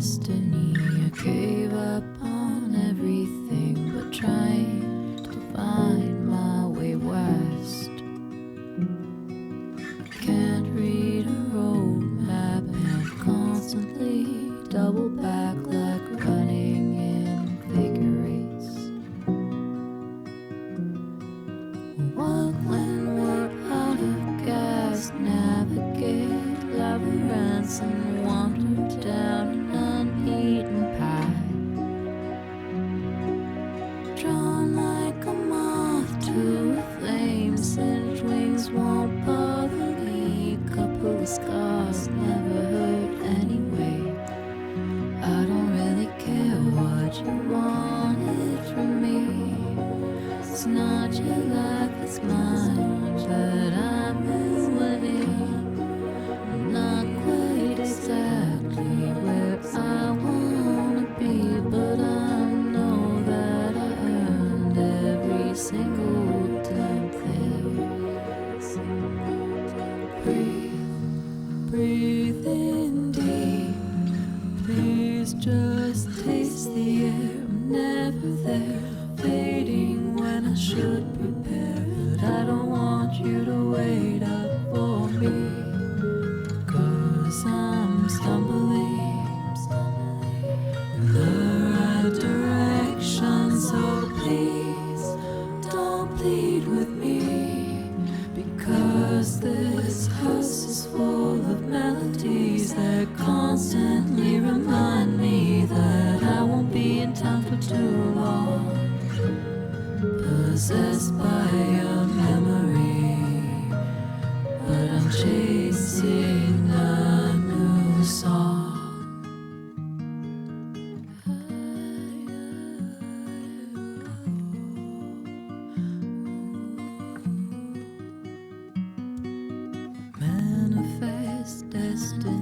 destiny. I gave up on everything but trying to find my way west. I can't read a road map and constantly double back like running in figure eights. What when we're out of gas? Navigate labyrinths and wander down an uneaten path. Drawn like a moth to a flame, singed wings won't bother me. Couple of scars never hurt anyway. I don't really care what you wanted from me. It's not your life, it's mine, but I'm ruining. Not quite exactly where I wanna be, but I know that I earned every single damn thing. Breathe in deep. Please just taste the air. I'm never there, fading when I should prepare. But I don't want you to wait up for me, 'cause I'm stumbling in the right direction. So please don't plead with me, because this house is full of melodies that constantly remind me that I won't be in town for too long. Possessed by a memory, but I'm chasing a new song. Manifest destiny.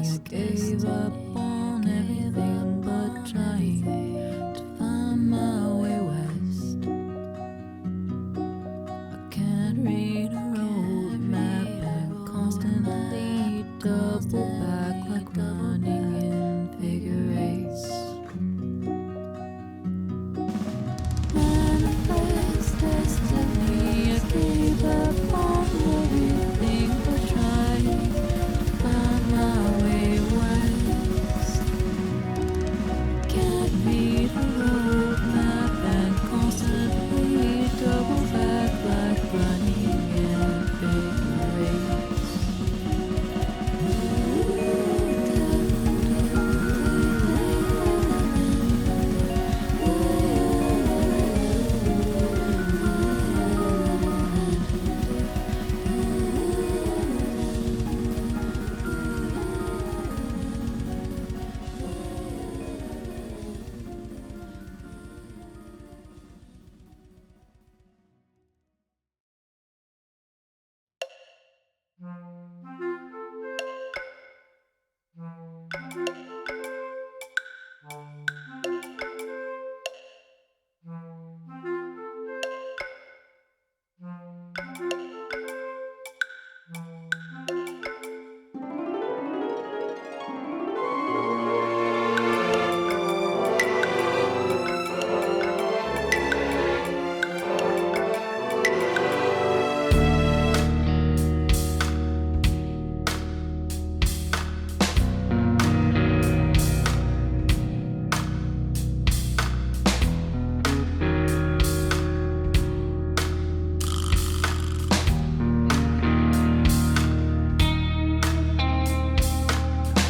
I gave up on everything but trying to find my way west. I can't read a road map and constantly double back like running in figure eights. Manifest destiny. I gave up on everything but trying to find my way west. Can't read a road map and constantly double back like running in figure eights.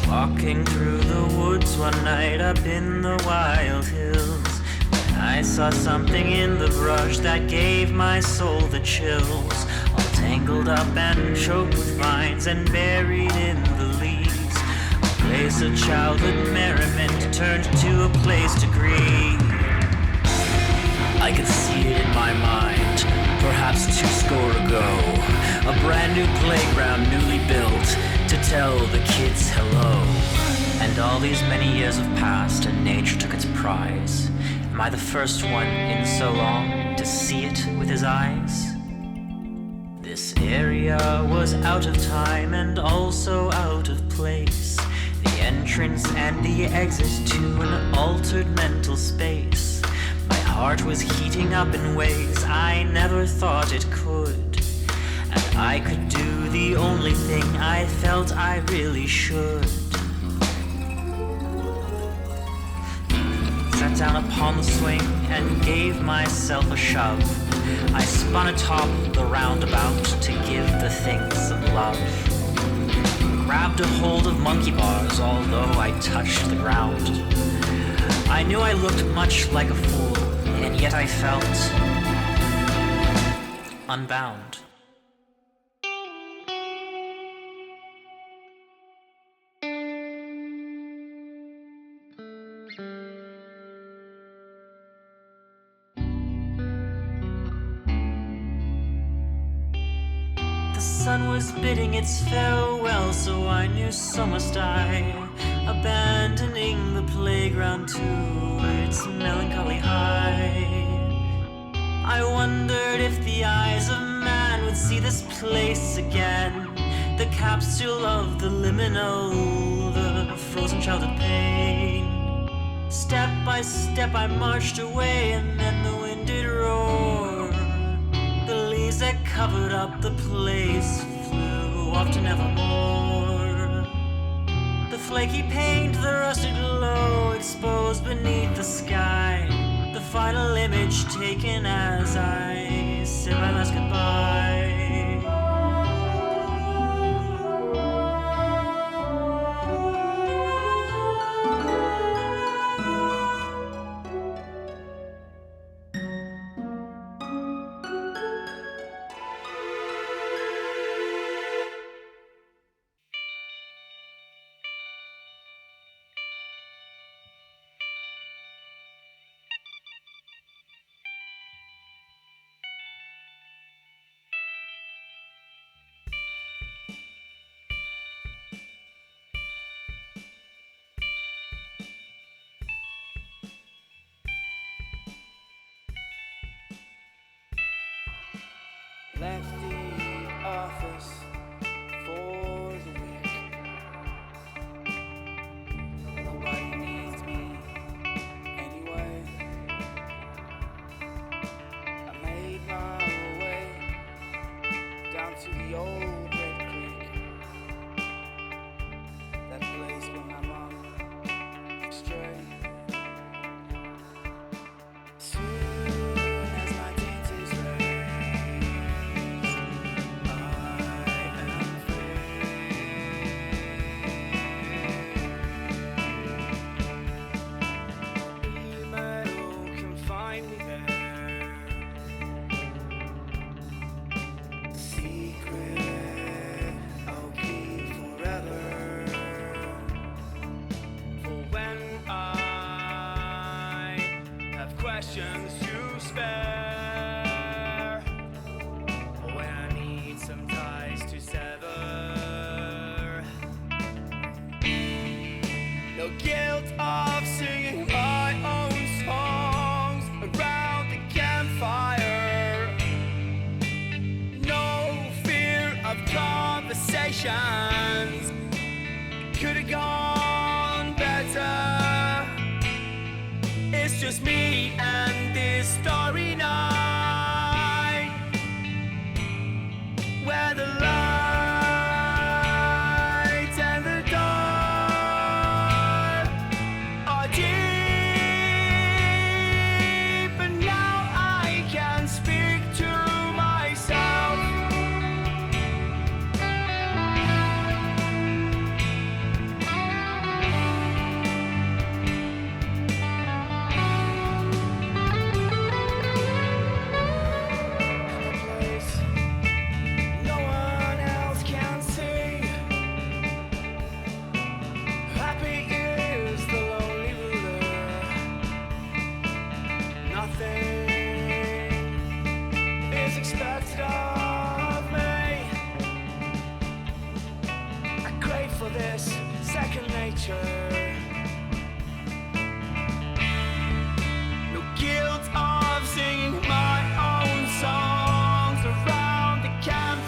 Walking through the woods one night up in the wild hills, I saw something in the brush that gave my soul the chills. All tangled up and choked with vines and buried in the leaves. A place of childhood merriment turned to a place to grieve. I could see it in my mind, perhaps 20 ago. A brand new playground newly built to tell the kids hello. And all these many years have passed and nature took its prize. Am I the first one in so long to see it with his eyes? This area was out of time and also out of place. The entrance and the exit to an altered mental space. My heart was heating up in ways I never thought it could. And I could do the only thing I felt I really should. Sat down upon the swing and gave myself a shove. I spun atop the roundabout to give the thing some love. Grabbed a hold of monkey bars, although I touched the ground. I knew I looked much like a fool, and yet I felt unbound. The sun was bidding its farewell, so I knew so must I, abandoning the playground to its melancholy high. I wondered if the eyes of man would see this place again, the capsule of the liminal, the frozen childhood pain. Step by step I marched away, and then the wind did roar. The leaves that covered up the place flew off to nevermore. The flaky paint, the rusted glow exposed beneath the sky. The final image taken as I said my last goodbye. Left the office for the week. Nobody needs me anyway. I made my way down to the old Red Creek, that place where my mom strayed. Questions to spare when I need some ties to sever. No guilt of singing my own songs around the campfire. No fear of conversations. Could have gone better. It's just me and this starry night, where the light and the dark are deep, and now I can speak to myself. This second nature. No guilt of singing my own songs around the campfire.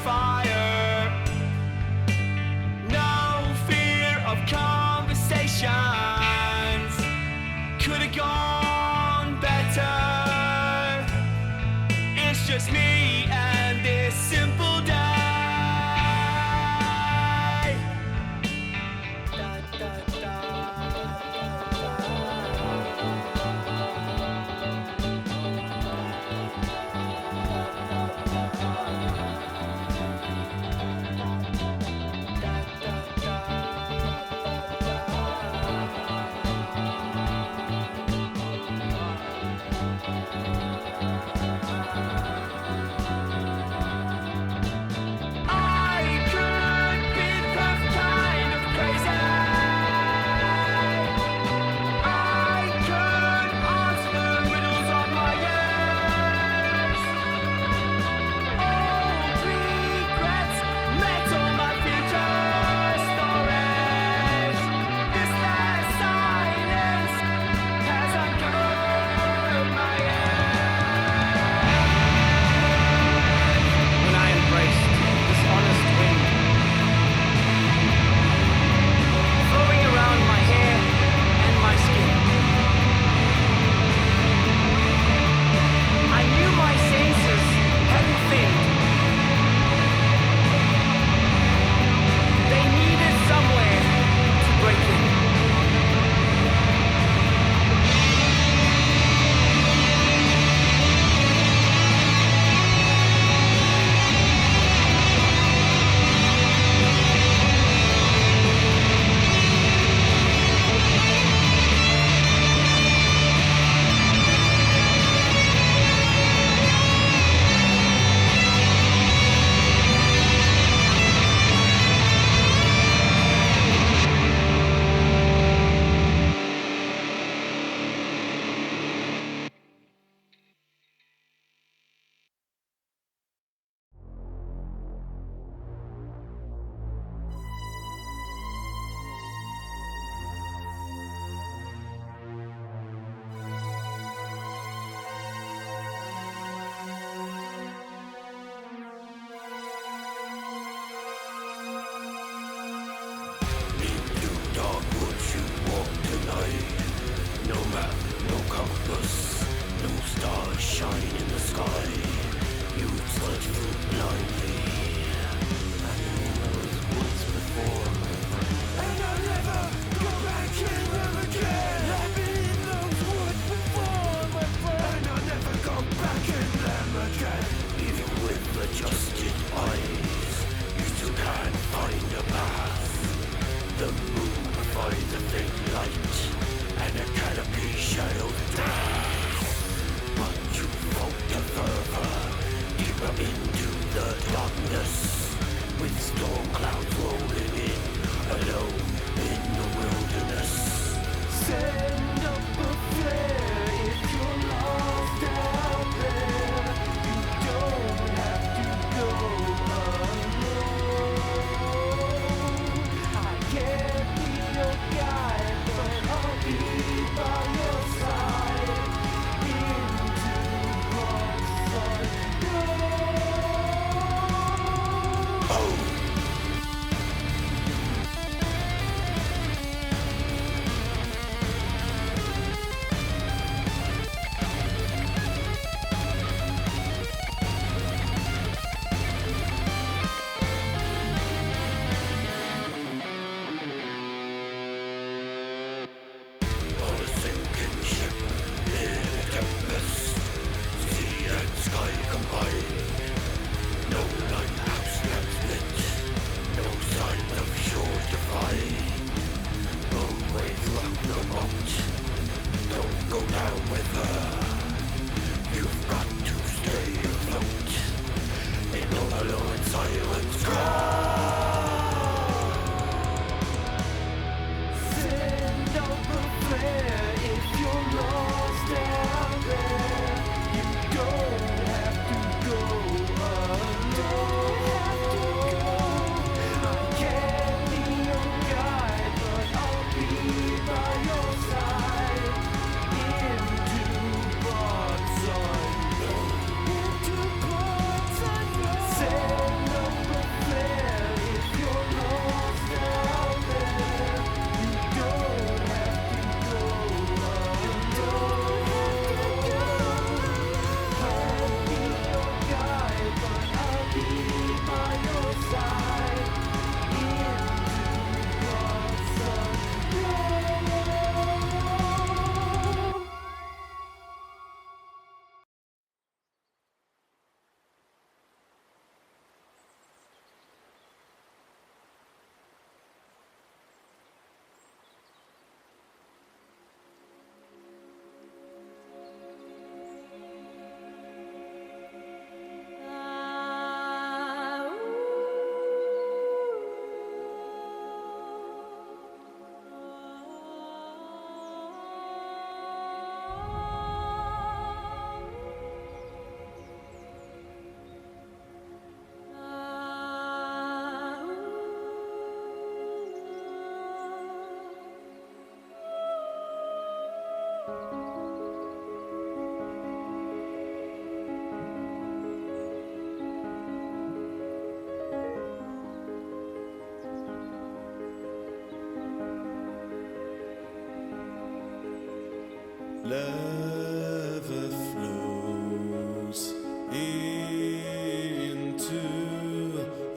Lava flows into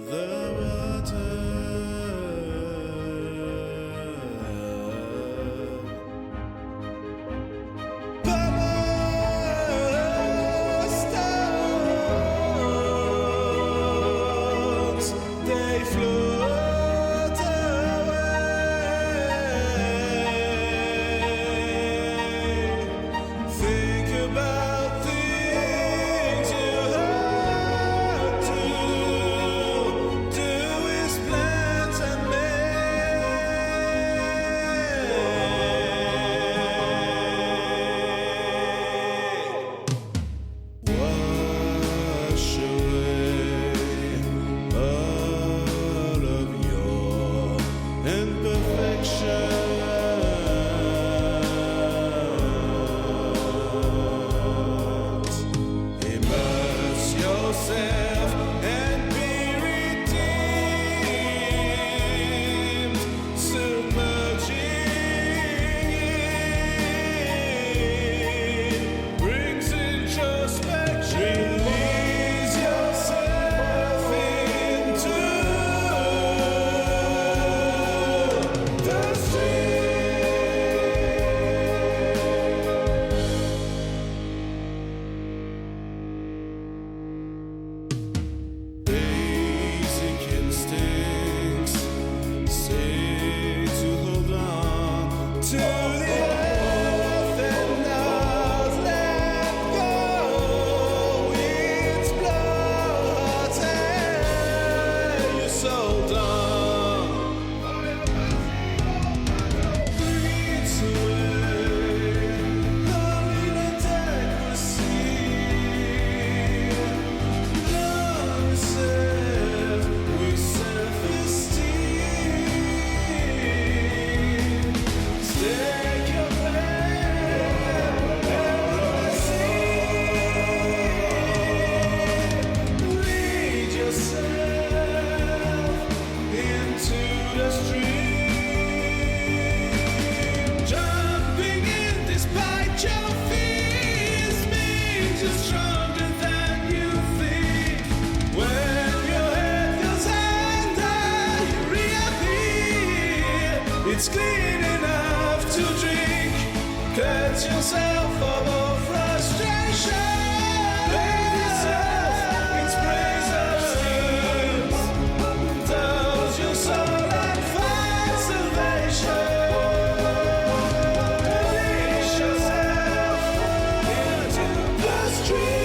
the water. Stones, they float away. Think about things you have to do is plant and make. Wash away all of your imperfections. Immerse yourself and be redeemed, submerging It's clean enough to drink. Cut yourself of all frustration. Bathe yourself in sprays of steam. Douse your soul and find salvation. Release yourself into the stream.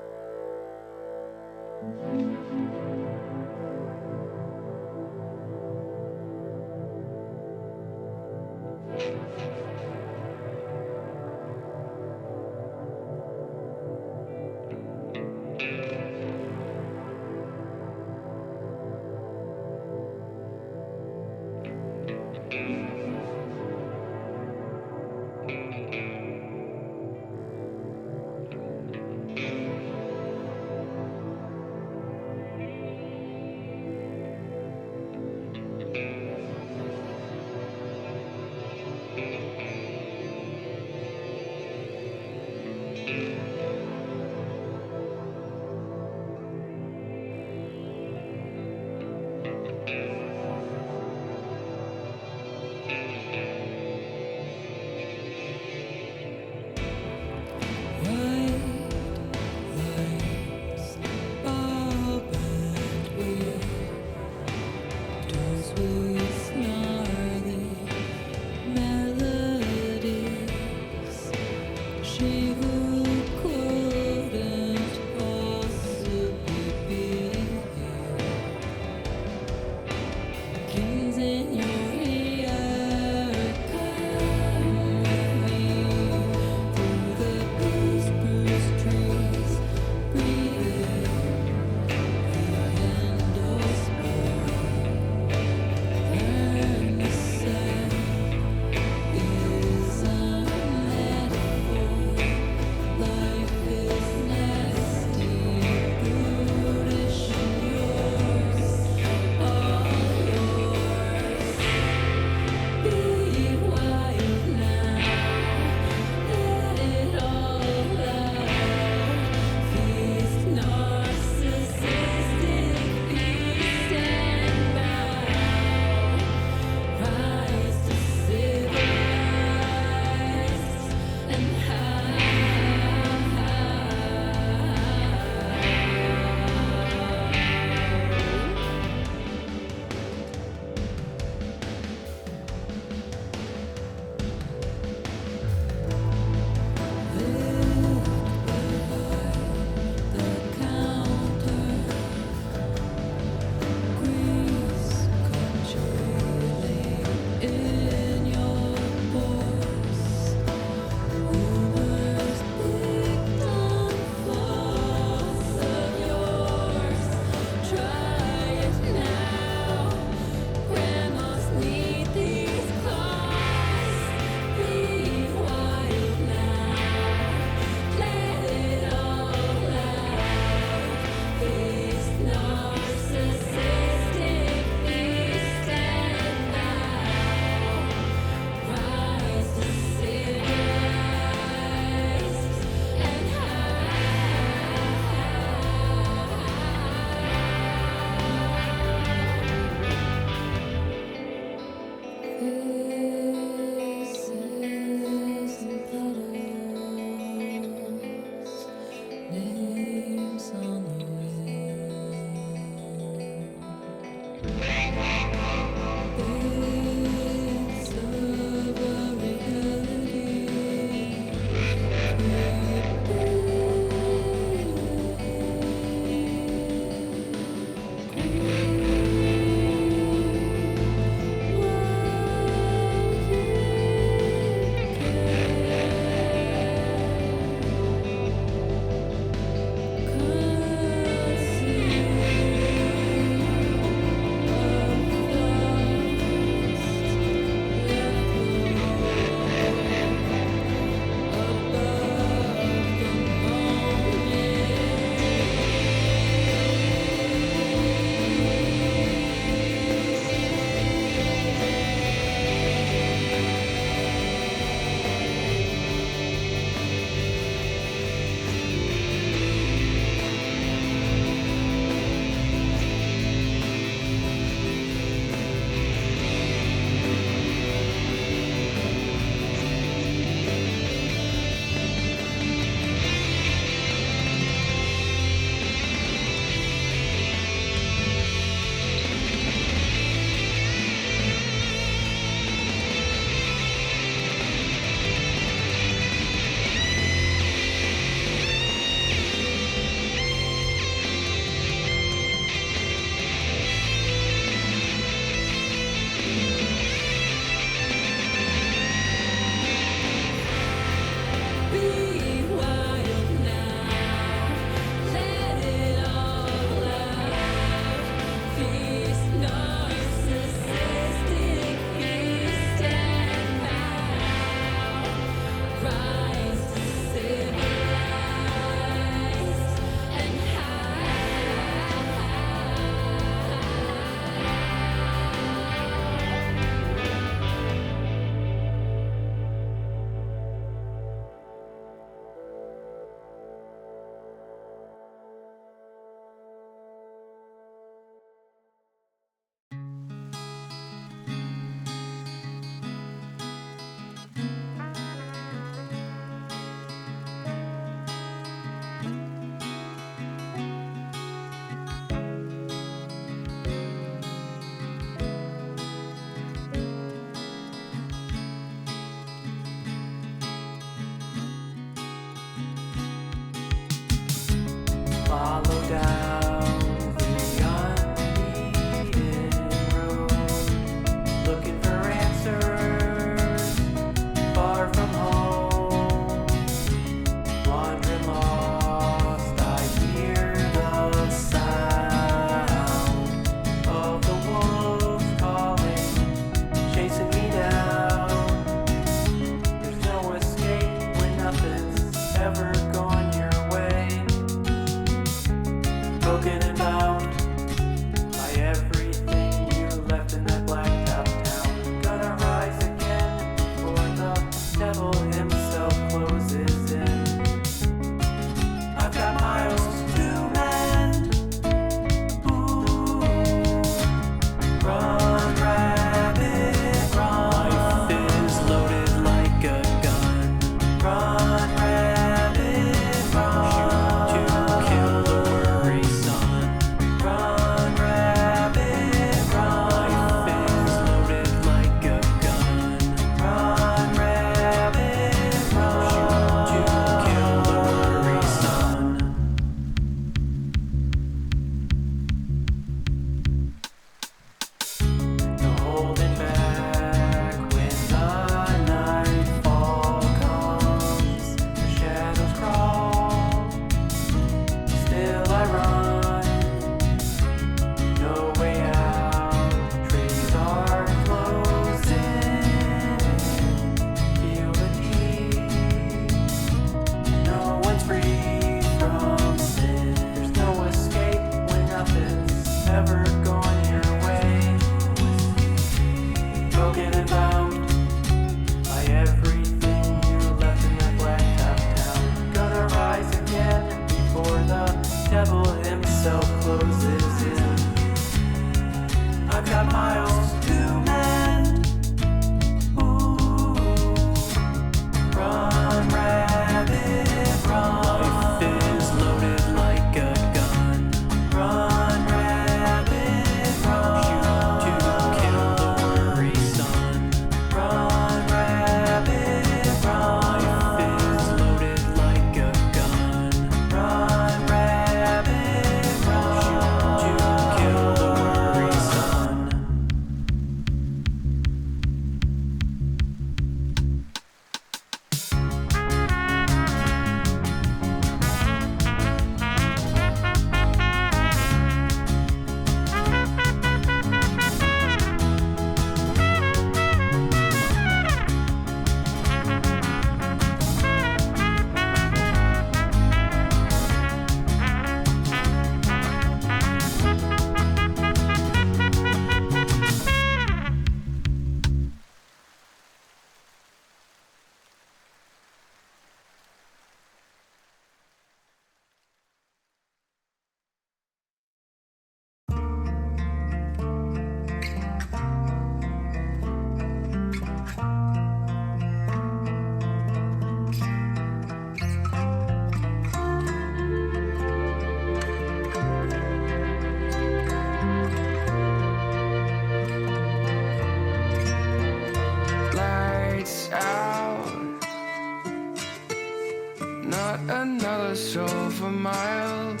another soul for miles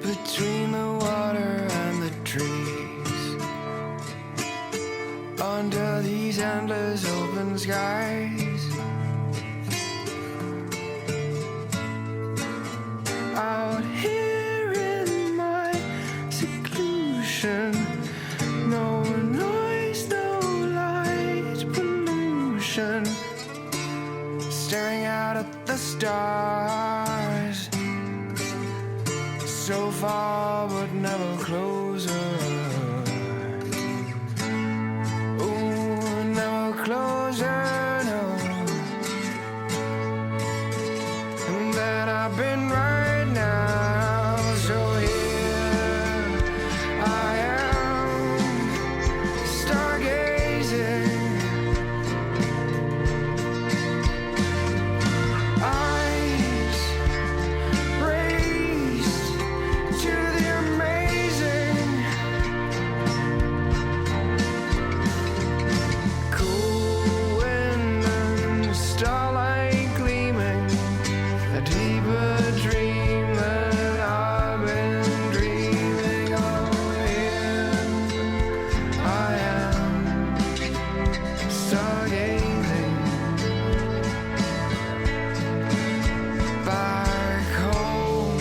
between the water and the trees, under these endless open skies. Out here in my seclusion, no noise, no light pollution, staring out at the stars, so far but never closer. Ooh, never closer, no. And then I've been right now, so here I am, stargazing. Eyes raised to the amazing. Cool wind and starlight gleaming, a deeper dream that I've been dreaming of. Here I am, stargazing. Back home,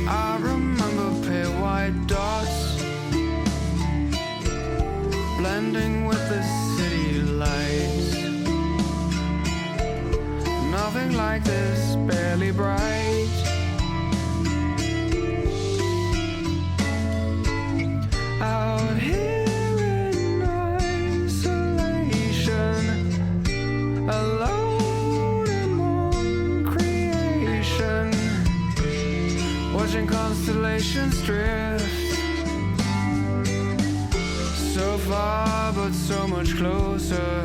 I remember pale white dots blending with the city lights. Nothing like this, barely bright. Out here in isolation, alone among creation, watching constellations drift, so far but so much closer.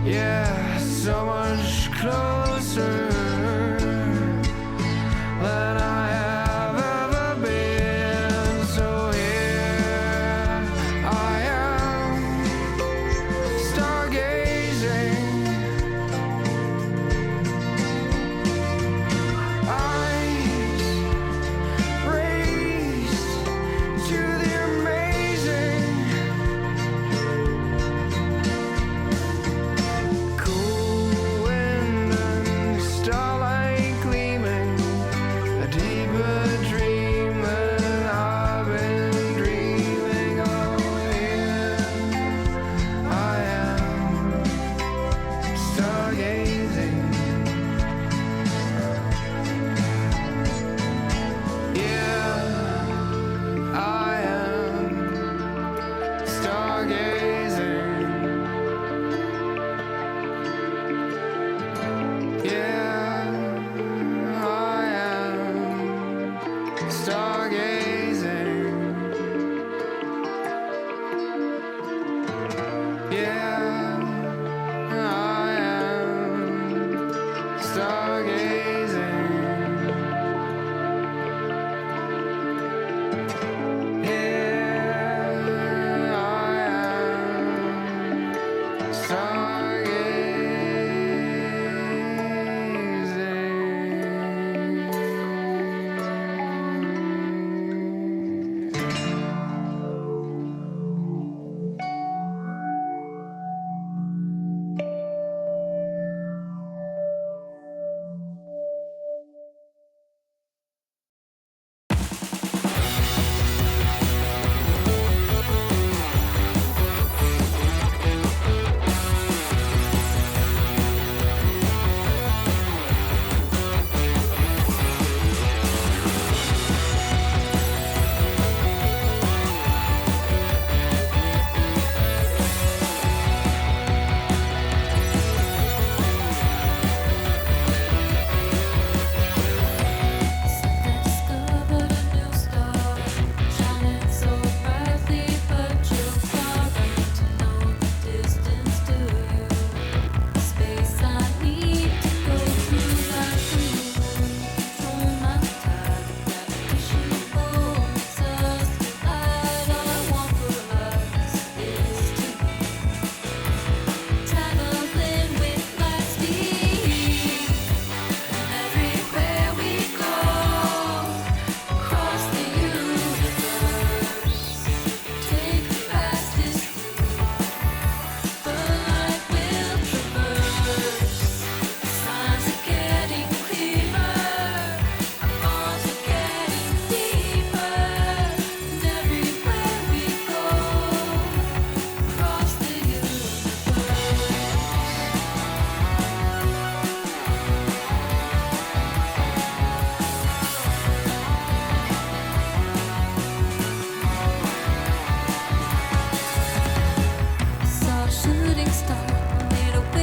Yeah, so much closer than I have ever been. So here I am, stargazing. Eyes raised to the amazing. Cool wind and starlight gleaming, a deeper dream that I've been dreaming of. Here I am, stargazing. Yeah, I am stargazing. Yeah, I am stargazing. Yeah, I am stargazing. Yeah, I am stargazing.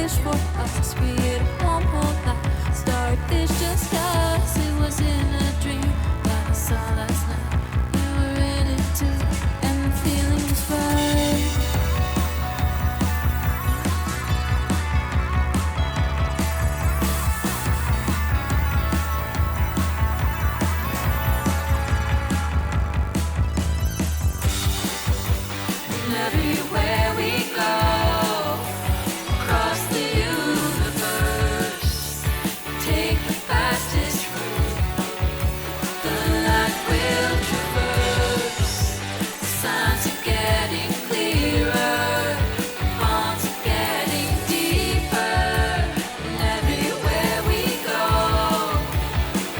wish for us. We had one more life. Start this just us. It was in a dream that I saw last night. We were in it too, and the feeling was right. And everywhere we go, across the universe, take the fastest route. The light will traverse. The signs are getting clearer. The bonds are getting deeper. And everywhere we go,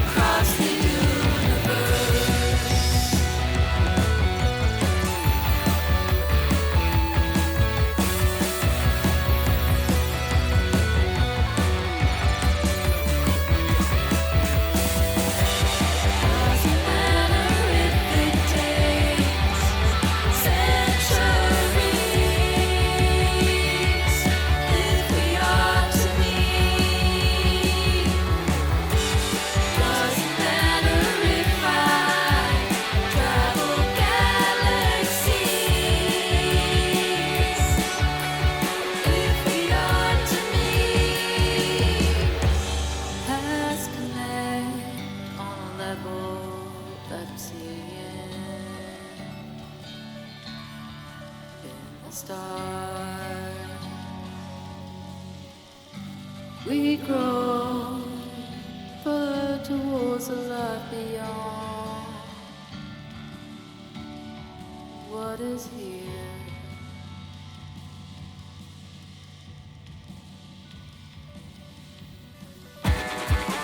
across the universe. Doesn't matter if it takes centuries, if we are to meet. Doesn't matter if I travel galaxies, if we are to meet. Let's connect on a level that I'm seeing in the stars. We grow further towards the life beyond what is here.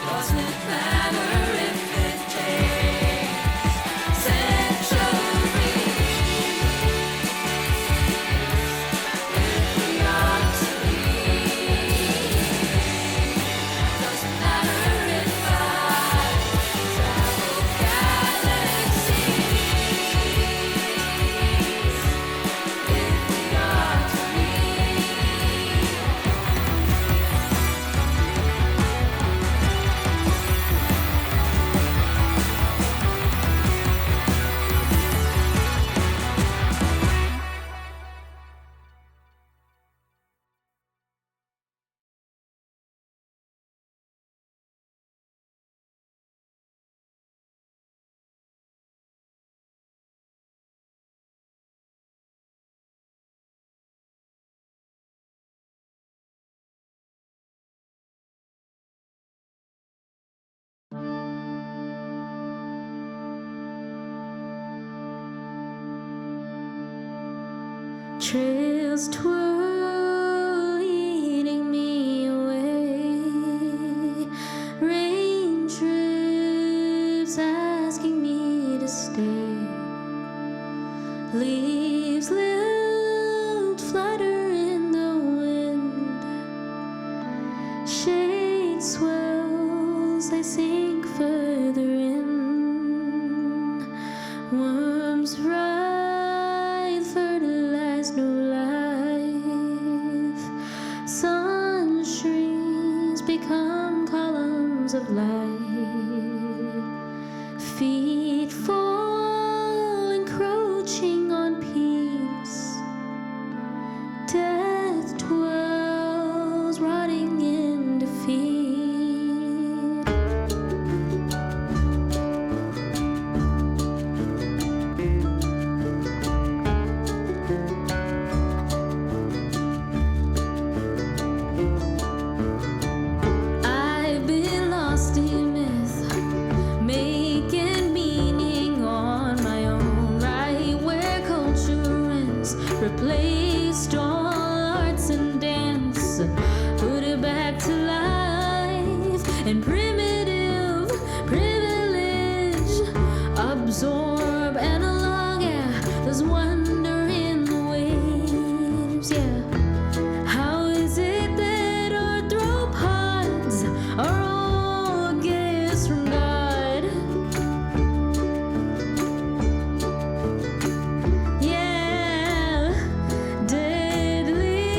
Doesn't matter if it takes centuries, if we are to meet. Doesn't matter if I travel galaxies, if we are to meet. Trails twirl, leading me away. Rain drips, asking me to stay. Leaves lilt, flutter in the wind. Shade swells, they sink further in. Worms ride, fertilize new life. Sun streams become columns of light. Feet fall, encroaching on peace. Death dwells, rotting in defeat. I've been lost in myth, making meaning on my own, right where culture ends, replaced all arts and dance, put it back to life, and primitive privilege absorb analog, yeah, there's wonder in the waves, yeah. How is it that arthropods are all gifts from God? Yeah, deadly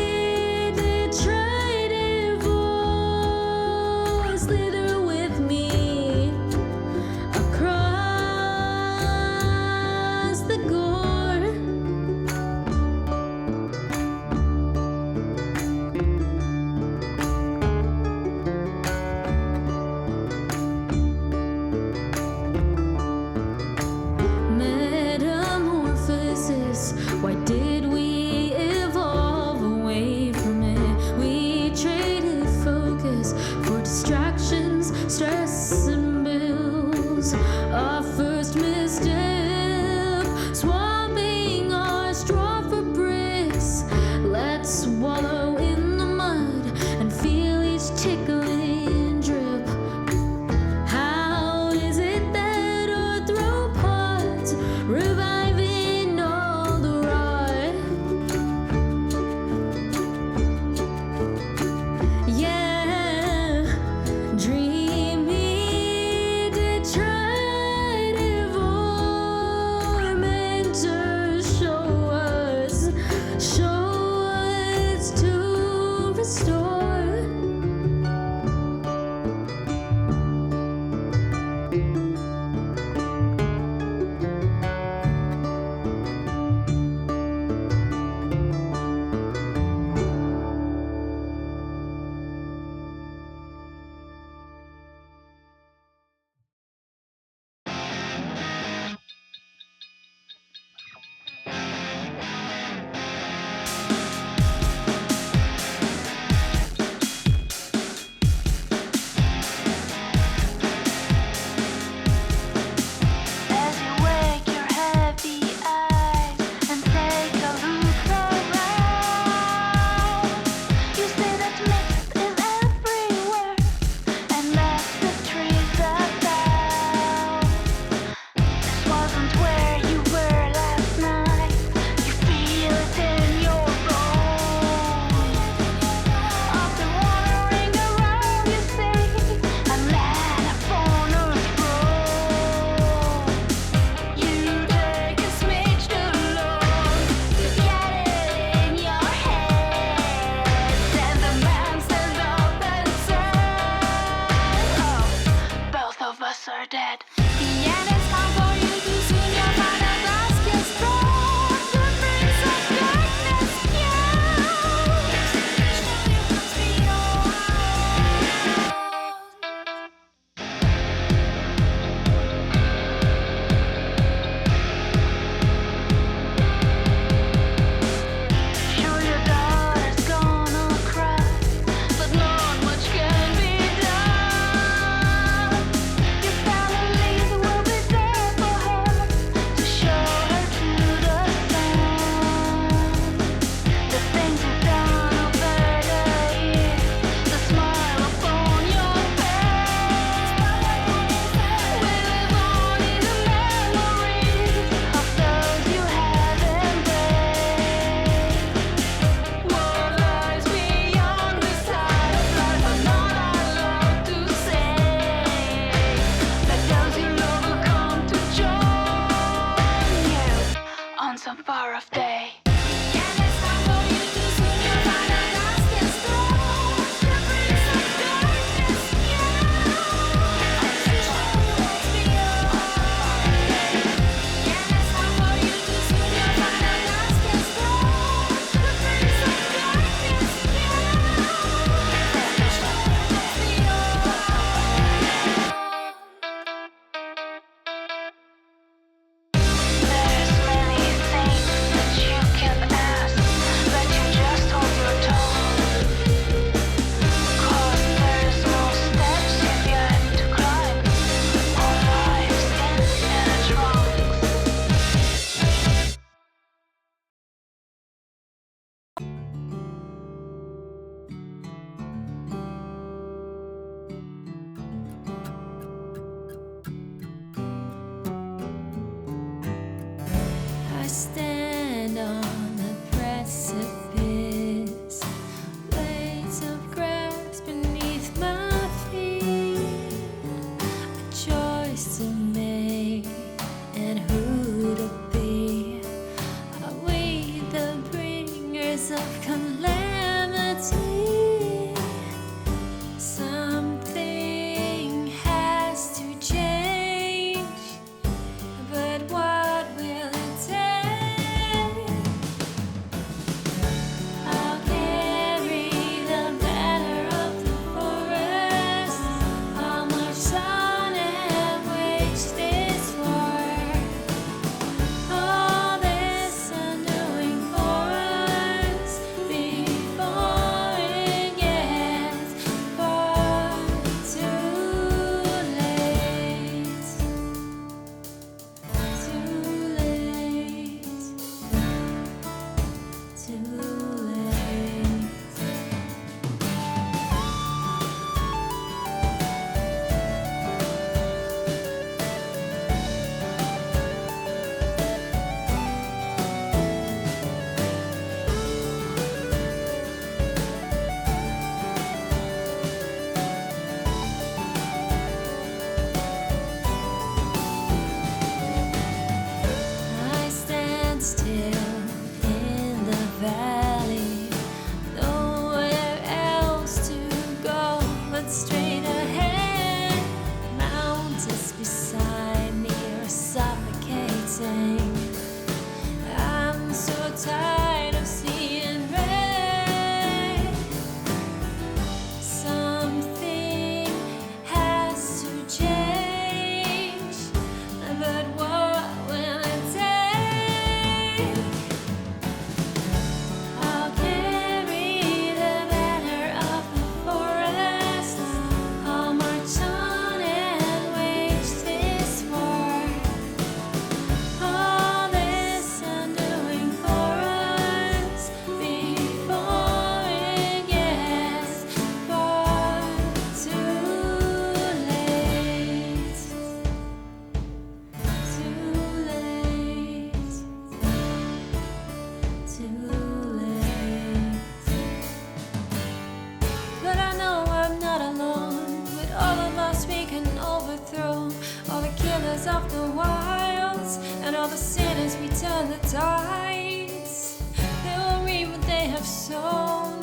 of the wilds, and all the sinners we turn the tides. They will reap what they have sown.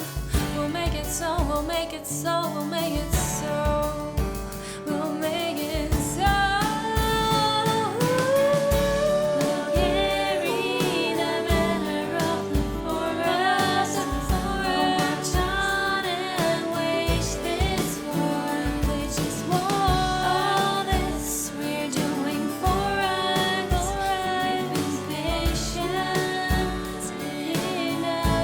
We'll make it so, we'll make it so, we'll make it so. We'll make it so. We'll carry the banner of the forest. We'll march on and wage this war. Wage this war. All this we're doing for us. We've been patient enough.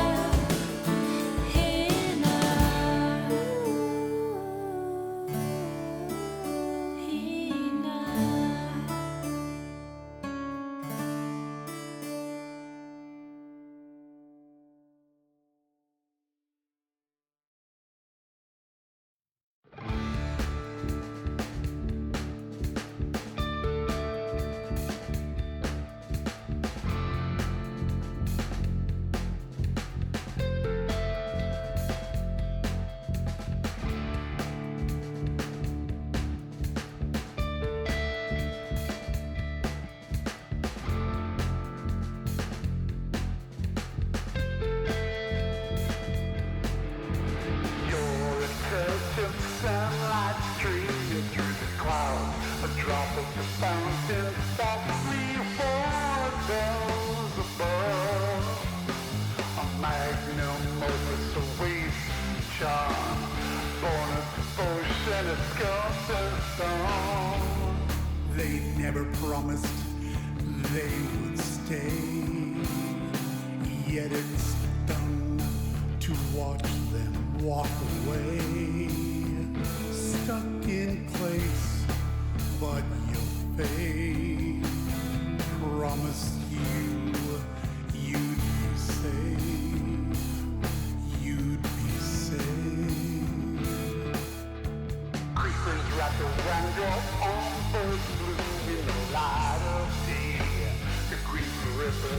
You're a touch of sunlight streaming through the clouds, a drop of the fountain softly falls above. A magnum opus awaits charm, born of devotion, a sculptor's song. They never promised they would stay, yet it stung to watch them walk away. Stuck in place, but your faith promised you'd be safe. You'd be safe. Creepers wrap around your arm, birds bloom in the light of day. The green river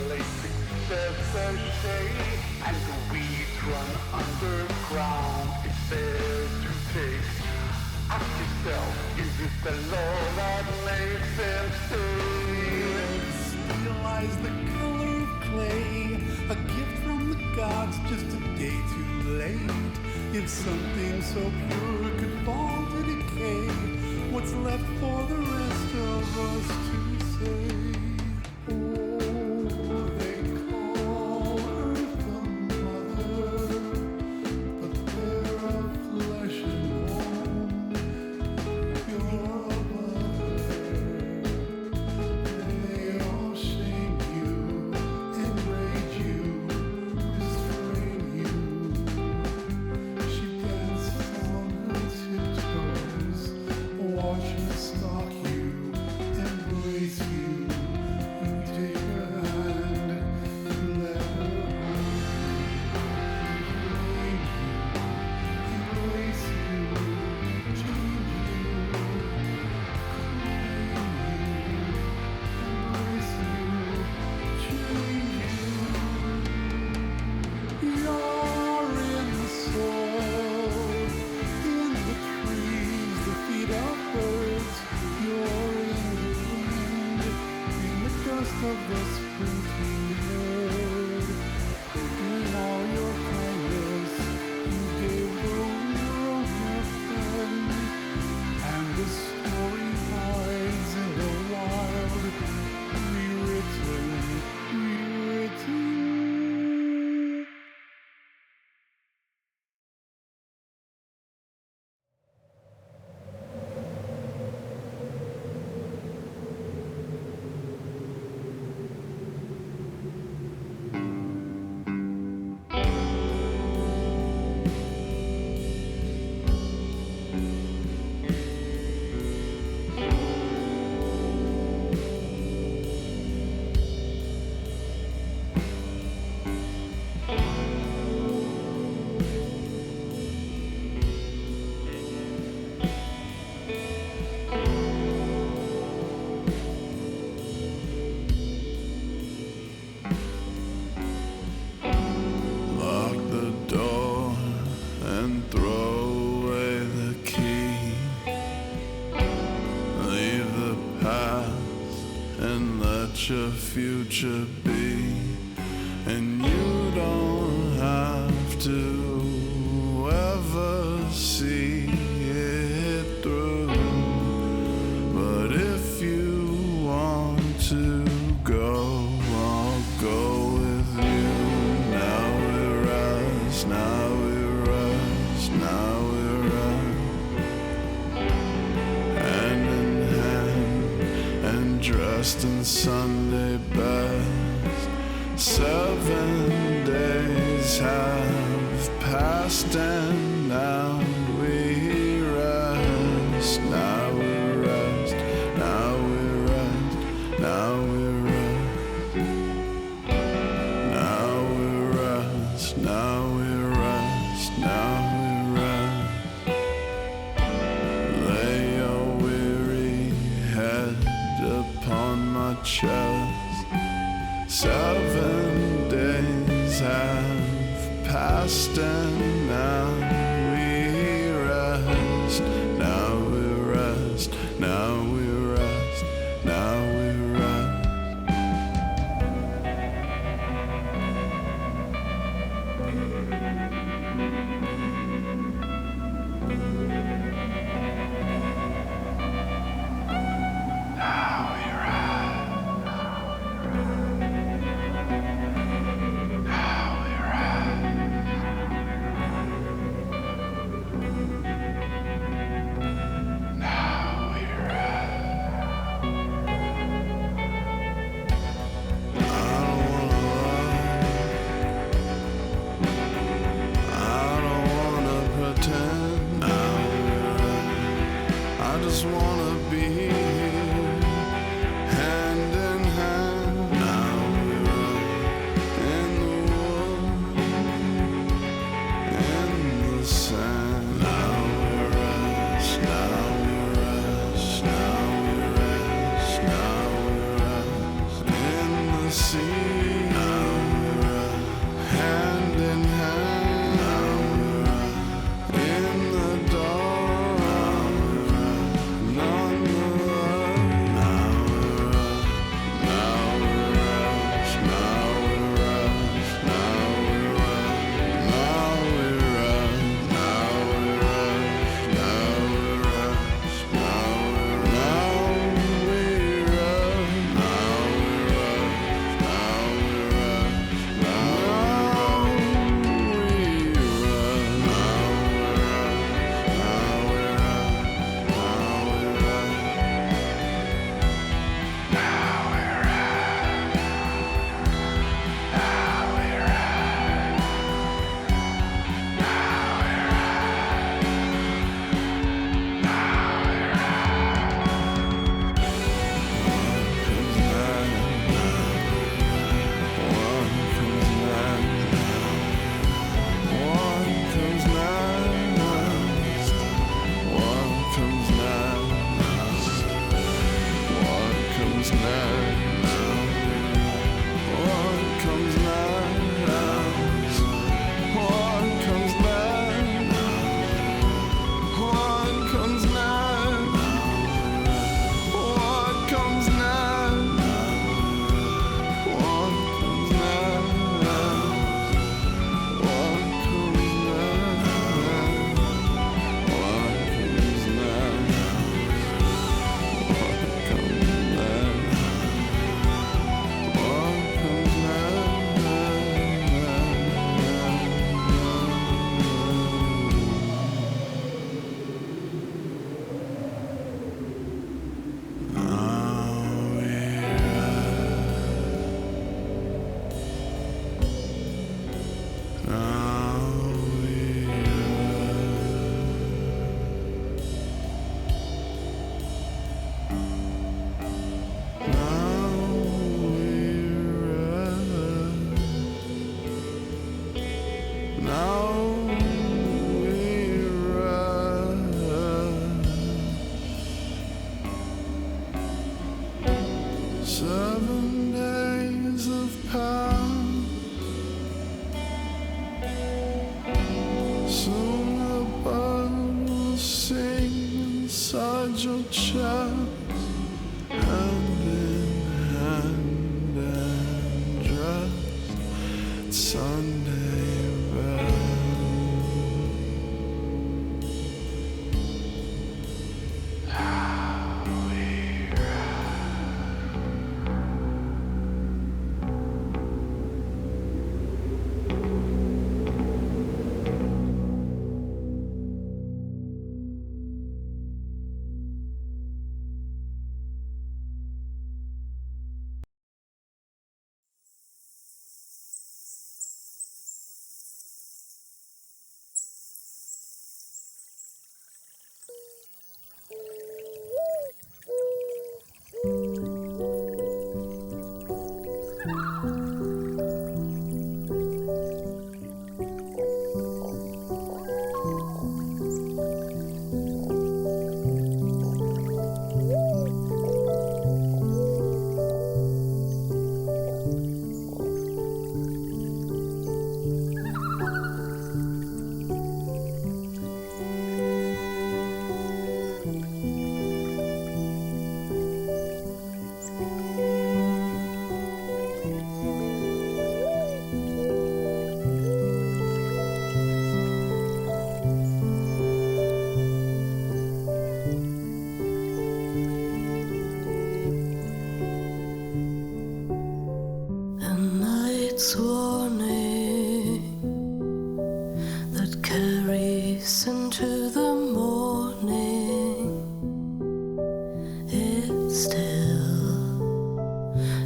says a shade, and the weeds run underground. It's there to take. Ask yourself, is it the law that makes them stay? Still lies the color of clay, a gift from the gods, just a day too late. If something so pure could fall to decay, what's left for the rest of us to say? Oh, they call Earth the mother, but they're of flesh and bone. You're a mother. They all shame you, enrage you, restrain you. She dances on her tiptoes, watch her stalk you, embrace you. You take her hand, you let her hold you, embrace you, change you, embrace you, change you. You're in the soil, in the trees, the feet of birds. You're in the wind, in the dust of the sprinting herd. In all your kindness, you gave the world her friend, and the story hides in the wild, rewritten, rewritten. Lock the door and throw away the key. Leave the path future be? And you don't have to ever see it through. But if you want to go, I'll go with you. Now we rise, now we rise, now we rise. Hand in hand and dressed in Sunday best. 7 days have passed and now we rest. Now we rest, now we rest, now we rest. Now we rest, now we rest, now we rest. Lay your weary head upon my chest. 7 days have passed and now we rest. Now we rest, now we rest, now we rest. I just wanna be here, hand in hand. Now we're in the wood, in the sand. Now we rest, now we rest, now we rest, now we rest. In the sea, now we rest, hand in hand. Now we rest, in the dark. Inside your chest, hand in hand. listen to the morning. It's still,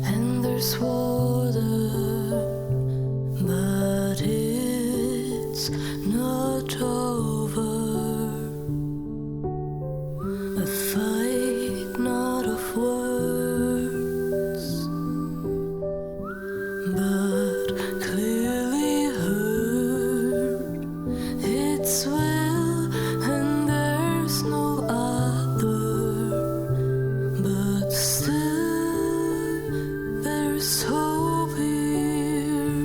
and there's water, but it's not over. A fight not of words, but clearly heard. It's will, and there's no other, but still there's hope here.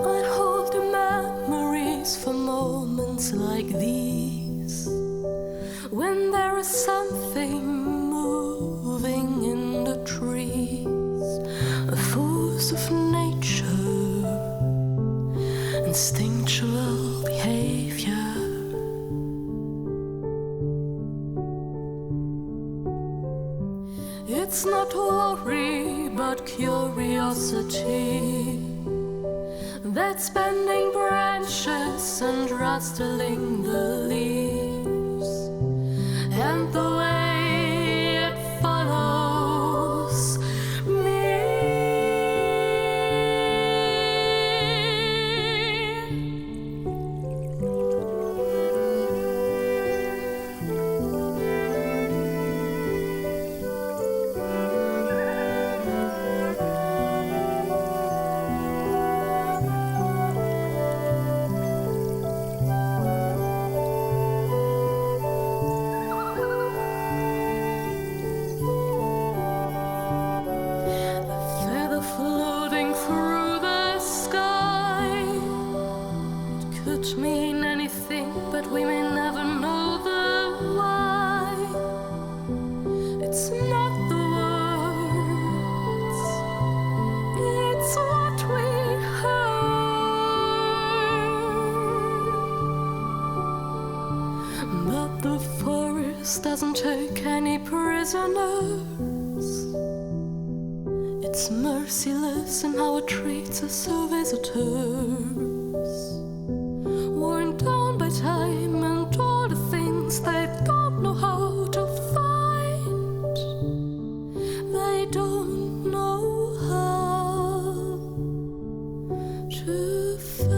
I'd hold the memories for moments like these, when there is something moving in the trees, a force of nature, instinctual behavior. It's not worry, but curiosity that's bending branches and rustling the leaves, and the way it follows me. Feather floating through the sky. It could mean anything, but we may never know the why. It's not the words, it's what we heard. But the forest doesn't take any prisoners. It's merciless in how it treats us as visitors, worn down by time and all the things they don't know how to find. They don't know how to find.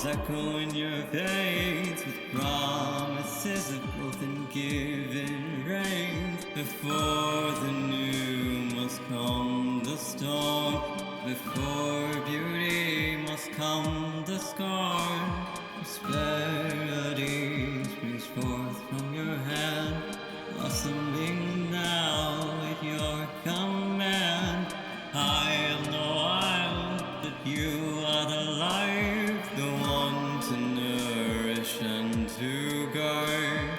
Words echo in your veins with promises of growth and giving rain. Before the new must come the storm. Before beauty must come the scorn. Prosperity springs forth from your hand, blossoming now at your command. I am the wild, but you are the life, the one to nourish and to guard.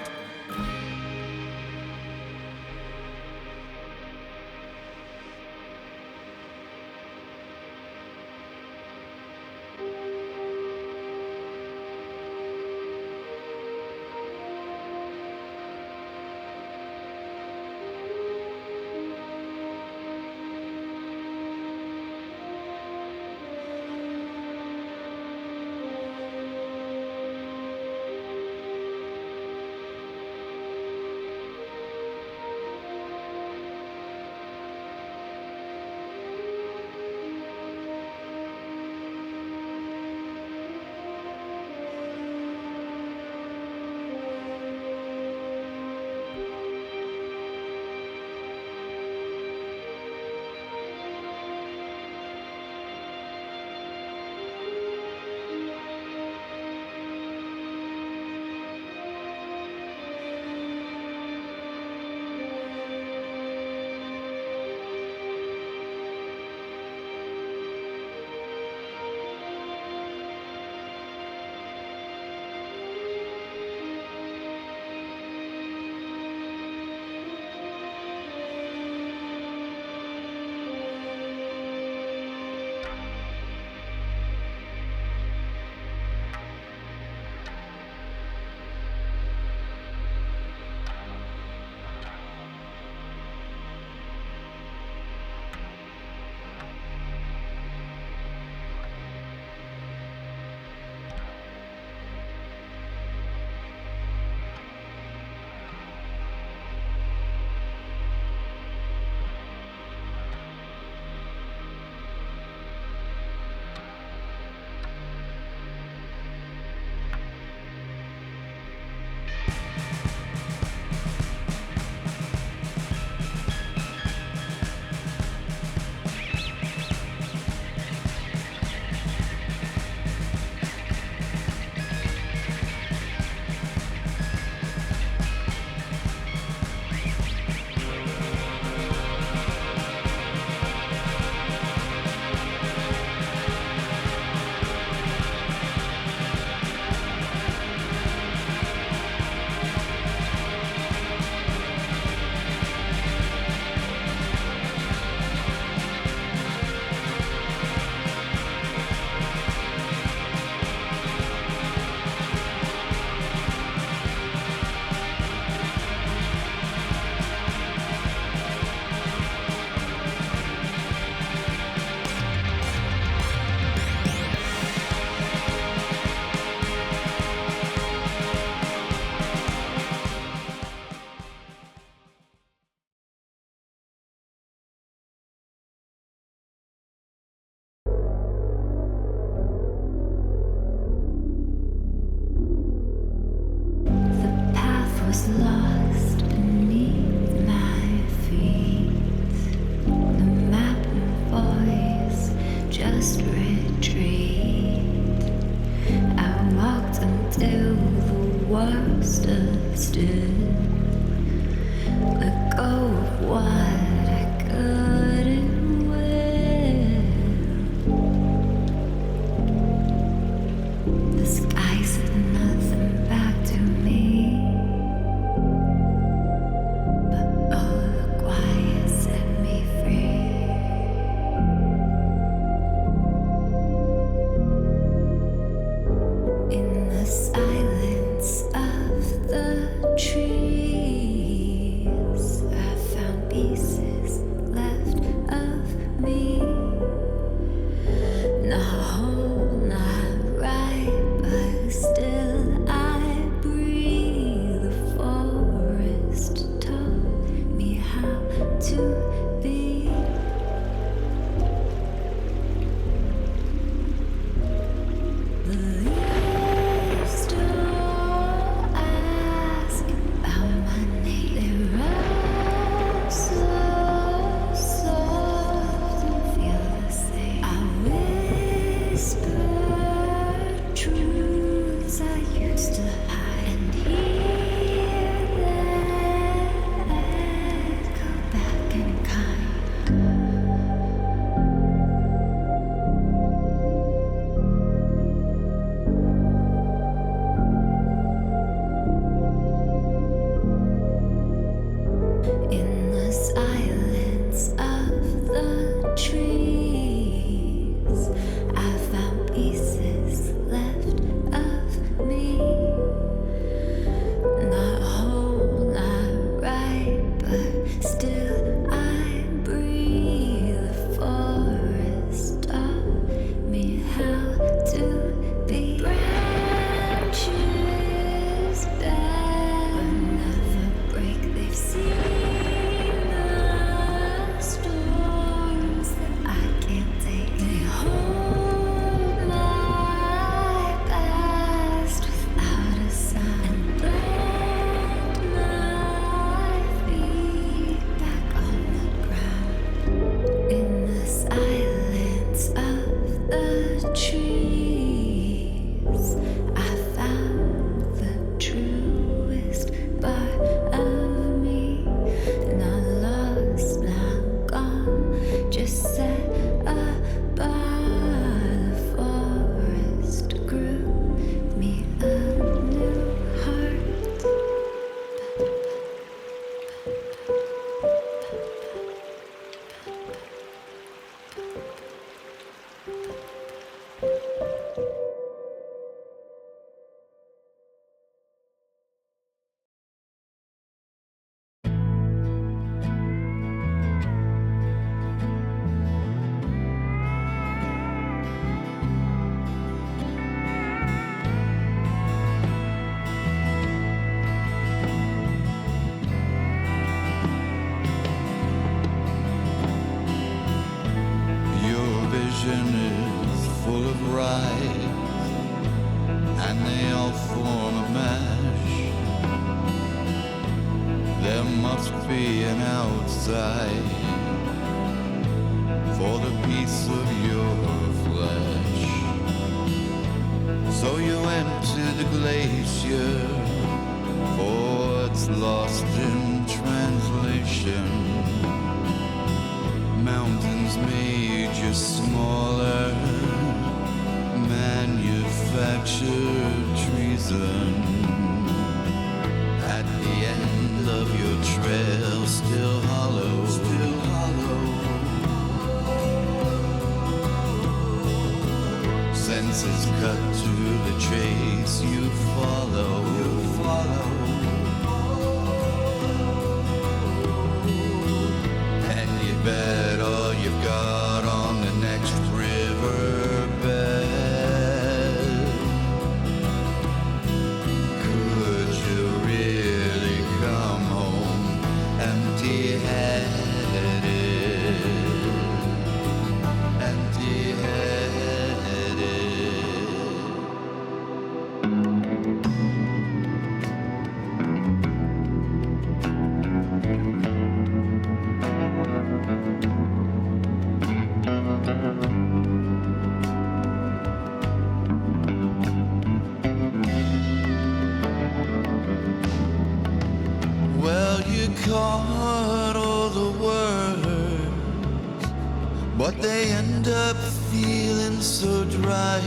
Trees, I found pieces left pieces left of me. Not whole, not right, but still I breathe. The forest taught me how to be. Branches bend, never break. They've seen the storms that I can't take. They hold my past without a sign and plant my feet back on the ground. In the silence of the trees, I found the truest part of me. Not lost, not gone, just set apart. The forest grew me a new heart. Your vision is full of rides, and they all form a mesh. There must be an outside for the piece of your flesh. So you enter the glacier, for it's lost in translation. Mountains made you smaller, manufactured treason. At the end of your trail, still hollow, still hollow. Senses cut to the chase, you follow, you follow. And you bet all you've got on the next riverbed. Could you really come home empty-headed? Empty-headed. Well, you caught all the words, but they end up feeling so dry.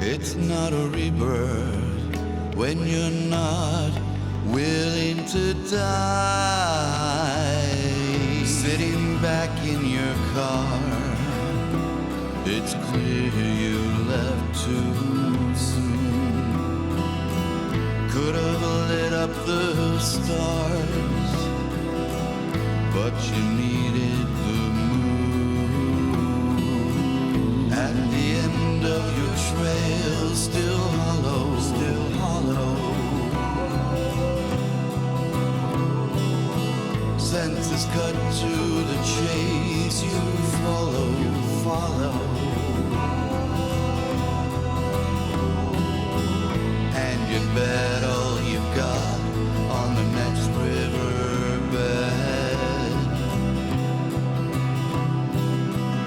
It's not a rebirth when you're not willing to die. Sitting back in your car, it's clear you left too soon. Could have lit up the stars, but you needed the moon. At the end of your trail, still hollow, still hollow. Senses cut to the chase, you follow, you follow. And you bet all you've got on the next riverbed.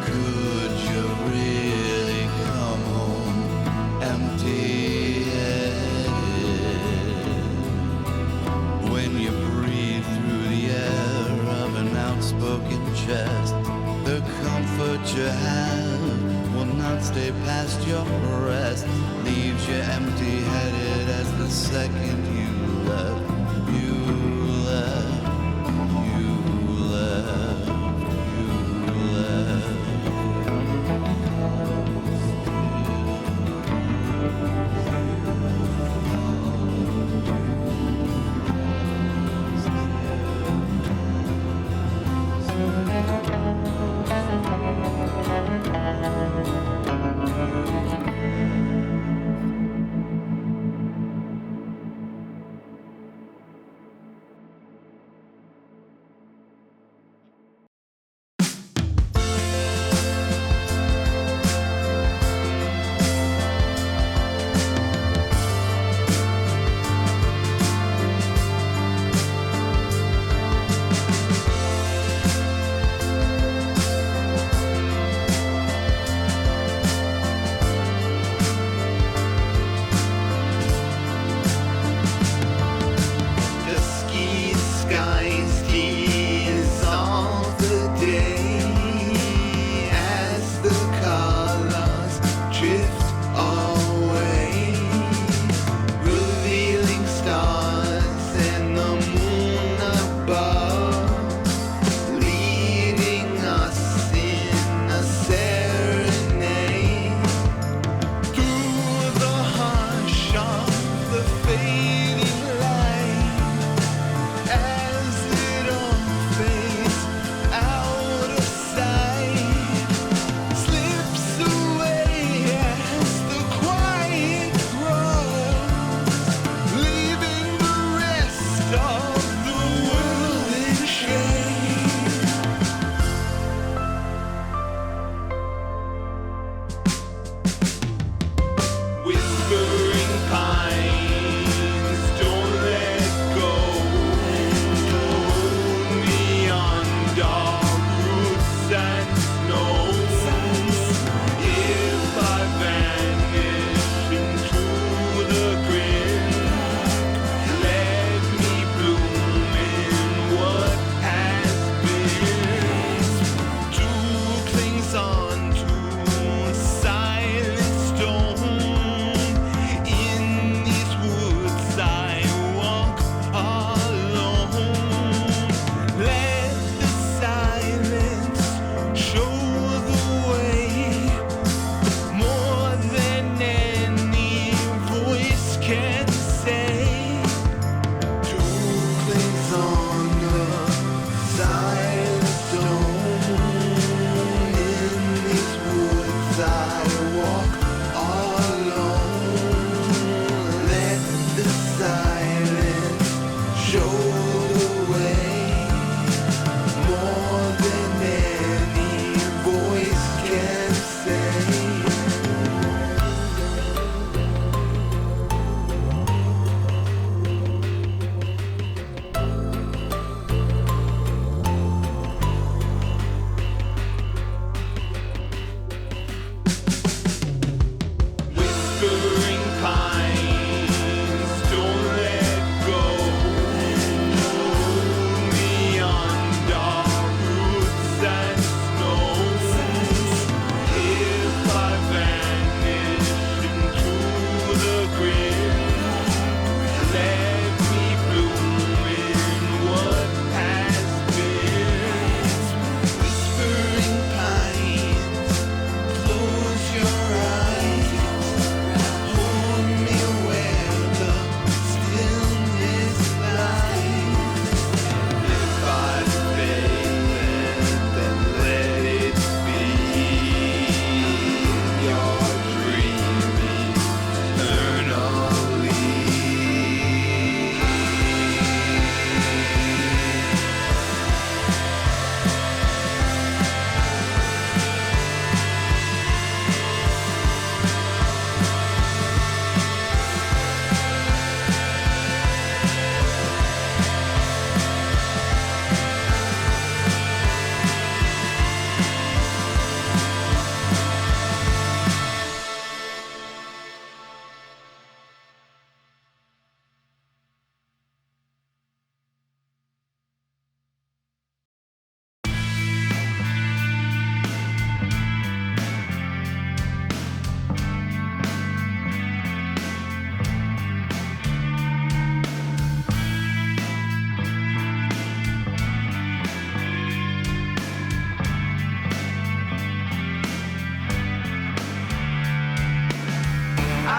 Could you really come home empty-headed? When you breathe through the air of an outspoken chest, the comfort you have will not stay past your rest. Leaves you empty-headed as the second you left. You left, you left, you left.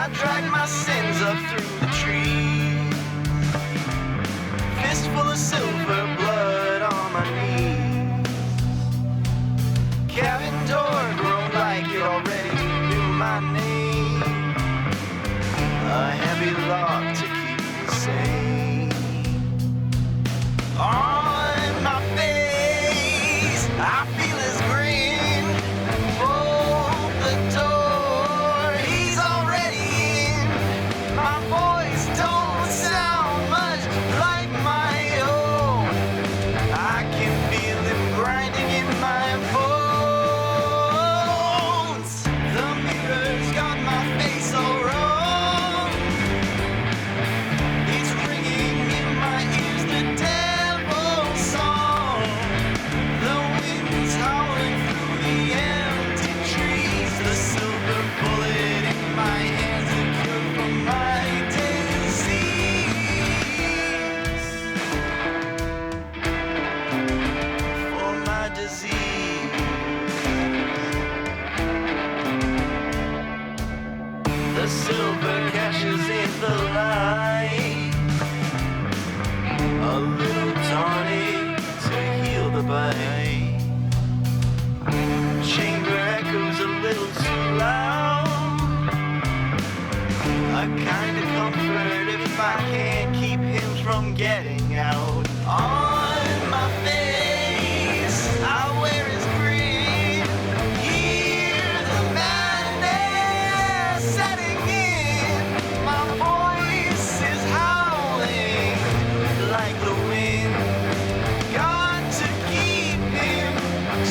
I dragged my sins up through the tree. Fistful of silver blood on my knees. Cabin door groaned like it already knew my name. A heavy lock to keep me sane. On my face, I feel his grin. Bolt the door, he's already in. My voice don't sound much like my own. I can feel him grinding in my bones. The mirror's got my face all wrong. It's ringing in my ears, the devil's song. The wind's howling through the empty trees. The silver bullet in my hands, the cure for my disease. For my disease. The silver cashes in the light. A little tonic to heal the bite. Chamber echoes a little too loud. A kind of comfort if I can't keep him from getting out. On my face, I wear his grin. Hear the madness setting in. My voice is howling like the wind. Got to keep him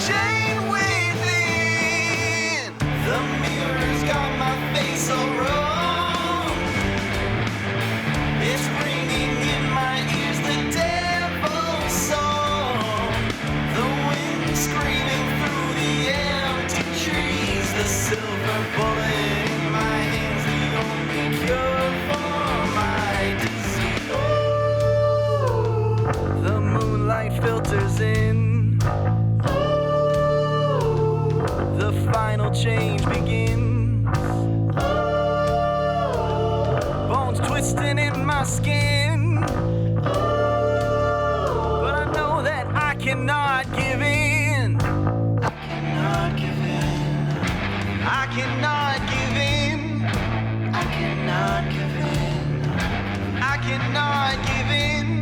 chained within. The mirror's got my face all wrong. It's ringing in my ears, the devil's song. The wind screaming through the empty trees. The silver bullet in my hands, the only cure for my disease. The moonlight filters in. The final change begins. Bones twisting in my skin. But I know that I cannot give in. I cannot give in. I cannot give in. I cannot give in. I cannot give in.